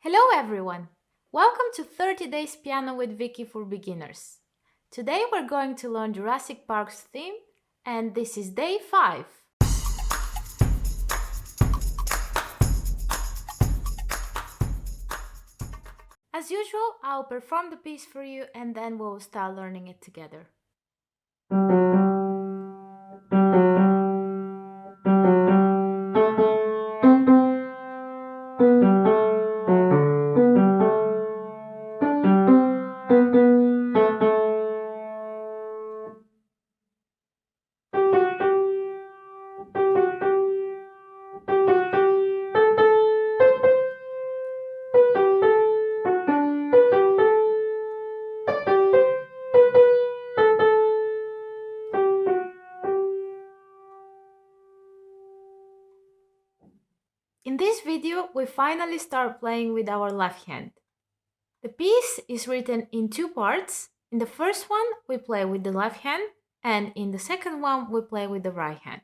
Hello everyone! Welcome to 30 Days Piano with Vicky for Beginners. Today we're going to learn Jurassic Park's theme, and this is day 5. As usual, I'll perform the piece for you and then we'll start learning it together. In this video, we finally start playing with our left hand. The piece is written in 2 parts. In the first one, we play with the left hand, and in the second one, we play with the right hand.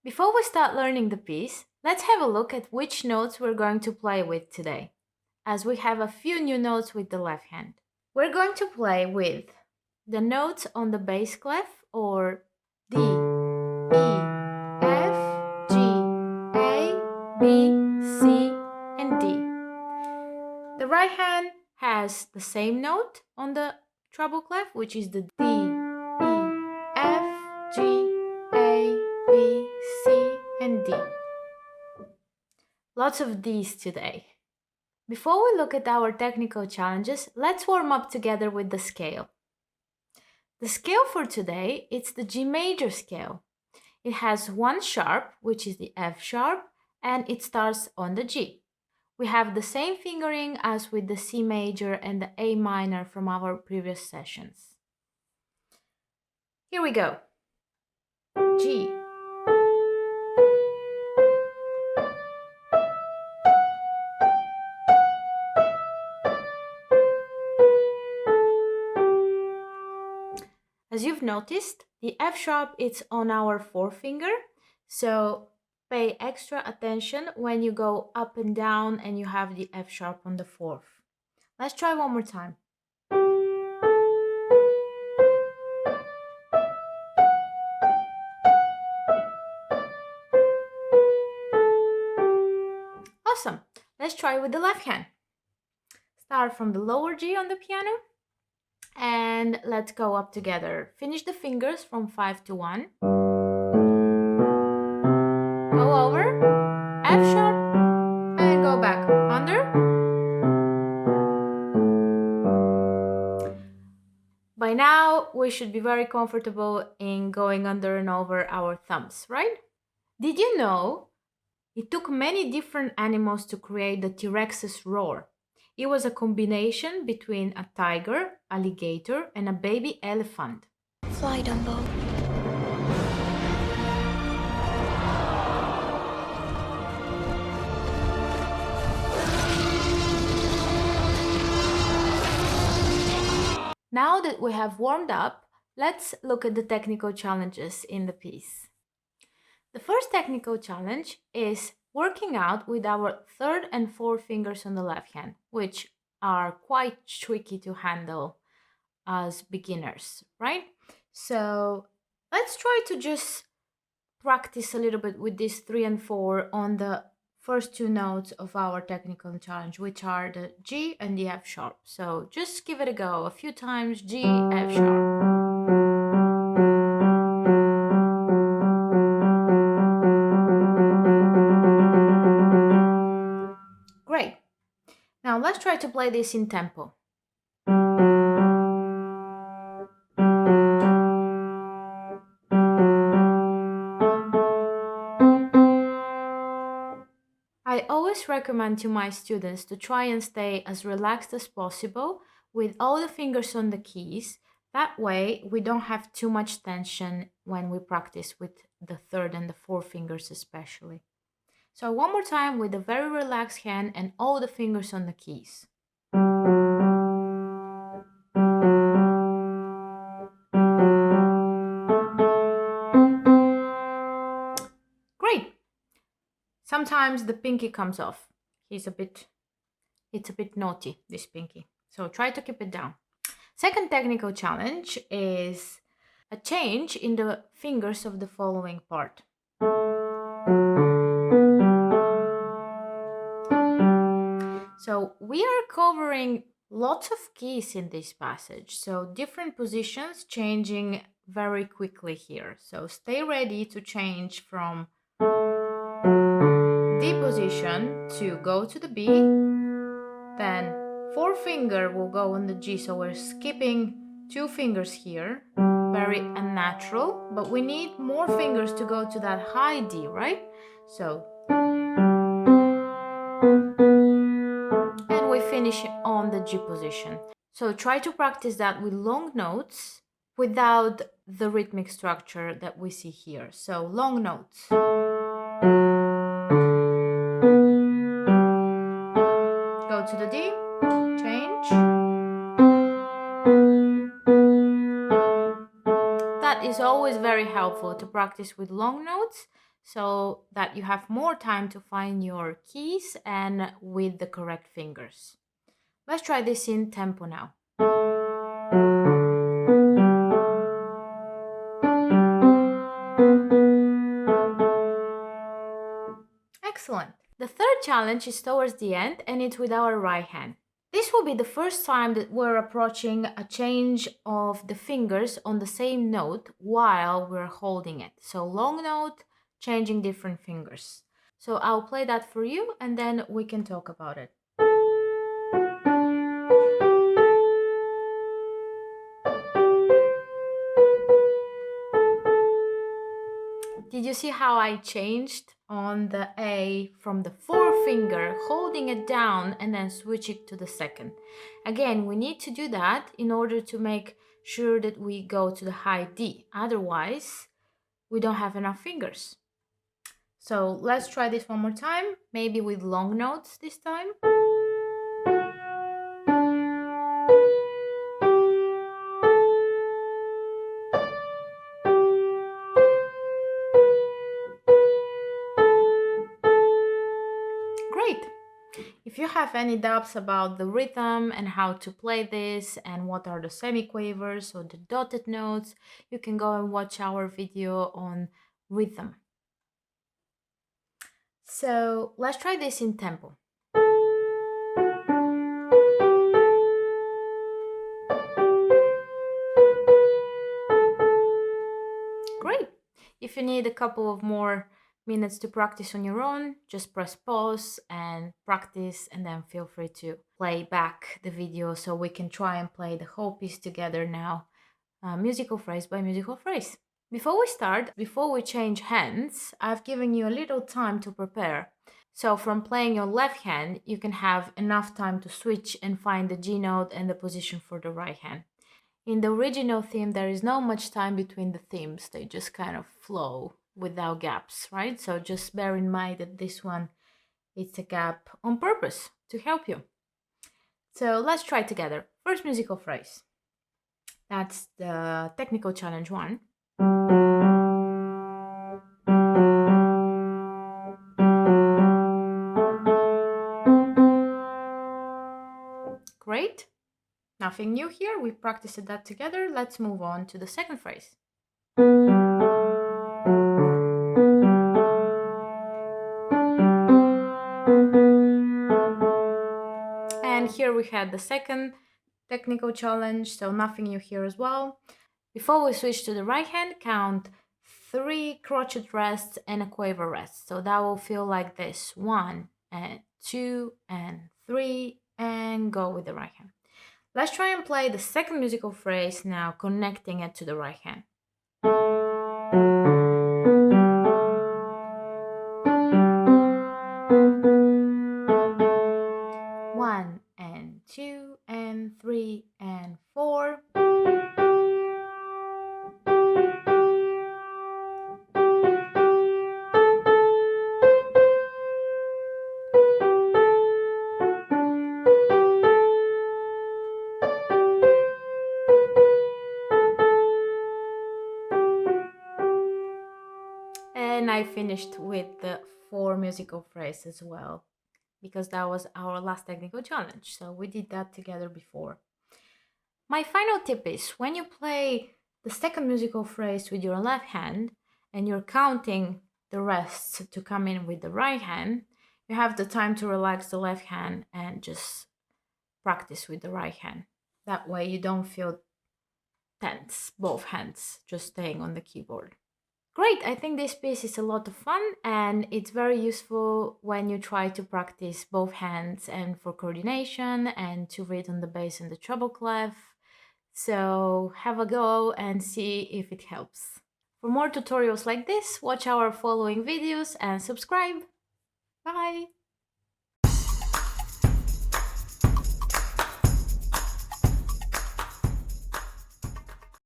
Before we start learning the piece, let's have a look at which notes we're going to play with today, as we have a few new notes with the left hand. We're going to play with the notes on the bass clef, or D, E, F, G, A, B, C, and D. The right hand has the same note on the treble clef, which is the D, E, F, G, A, B, C, and D. Lots of Ds today. Before we look at our technical challenges, let's warm up together with the scale. The scale for today, it's the G major scale. It has one sharp, which is the F sharp, and it starts on the G. We have the same fingering as with the C major and the A minor from our previous sessions. Here we go. G. As you've noticed, the F sharp is on our forefinger, so pay extra attention when you go up and down and you have the F sharp on the fourth. Let's try one more time. Awesome! Let's try with the left hand. Start from the lower G on the piano and let's go up together. Finish the fingers from 5 to 1. Go over, F sharp, and go back under. By now, we should be very comfortable in going under and over our thumbs, right? Did you know it took many different animals to create the T-Rex's roar? It was a combination between a tiger, alligator, and a baby elephant. Fly, Dumbo. Now that we have warmed up, let's look at the technical challenges in the piece. The first technical challenge is working out with our third and fourth fingers on the left hand, which are quite tricky to handle as beginners, right? So let's try to just practice a little bit with these 3 and 4 on the first 2 notes of our technical challenge, which are the G and the F sharp. So just give it a go a few times. G, F sharp. Great. Now let's try to play this in tempo. I always recommend to my students to try and stay as relaxed as possible with all the fingers on the keys. That way we don't have too much tension when we practice with the third and the fourth fingers especially. So one more time with a very relaxed hand and all the fingers on the keys. Great! Sometimes the pinky comes off. It's it's a bit naughty, this pinky. So try to keep it down. Second technical challenge is a change in the fingers of the following part. So we are covering lots of keys in this passage, so different positions changing very quickly here. So stay ready to change from D position to go to the B, then forefinger will go on the G, so we're skipping 2 fingers here, very unnatural, but we need more fingers to go to that high D, right? So, and we finish on the G position. So try to practice that with long notes without the rhythmic structure that we see here. So long notes. Go to the D, change. That is always very helpful to practice with long notes so that you have more time to find your keys and with the correct fingers. Let's try this in tempo now. Excellent. The third challenge is towards the end and it's with our right hand. This will be the first time that we're approaching a change of the fingers on the same note while we're holding it. So long note, changing different fingers. So I'll play that for you and then we can talk about it. Did you see how I changed on the A from the forefinger, holding it down and then switch it to the second? Again, we need to do that in order to make sure that we go to the high D. Otherwise, we don't have enough fingers. So let's try this one more time, maybe with long notes this time. Great! If you have any doubts about the rhythm and how to play this and what are the semiquavers or the dotted notes, you can go and watch our video on rhythm. So let's try this in tempo. Great! If you need a couple of more minutes to practice on your own, just press pause and practice, and then feel free to play back the video so we can try and play the whole piece together now, musical phrase by musical phrase. Before we start, before we change hands, I've given you a little time to prepare. So from playing your left hand, you can have enough time to switch and find the G note and the position for the right hand. In the original theme, there is not much time between the themes. They just kind of flow without gaps, right? So just bear in mind that this one, it's a gap on purpose to help you. So let's try together. First musical phrase. That's the technical challenge 1. Great. Nothing new here. We practiced that together. Let's move on to the second phrase. And here we had the second technical challenge, so nothing new here as well. Before we switch to the right hand, count 3 crochet rests and a quaver rest. So that will feel like this: 1 and 2 and 3, and go with the right hand. Let's try and play the second musical phrase now, connecting it to the right hand. 1 and 2 and 3 and 4. And I finished with the 4 musical phrases as well. because that was our last technical challenge. So we did that together before. My final tip is when you play the second musical phrase with your left hand and you're counting the rests to come in with the right hand, you have the time to relax the left hand and just practice with the right hand. That way you don't feel tense, both hands just staying on the keyboard. Great, I think this piece is a lot of fun and it's very useful when you try to practice both hands and for coordination and to read on the bass and the treble clef. So have a go and see if it helps. For more tutorials like this, watch our following videos and subscribe. Bye!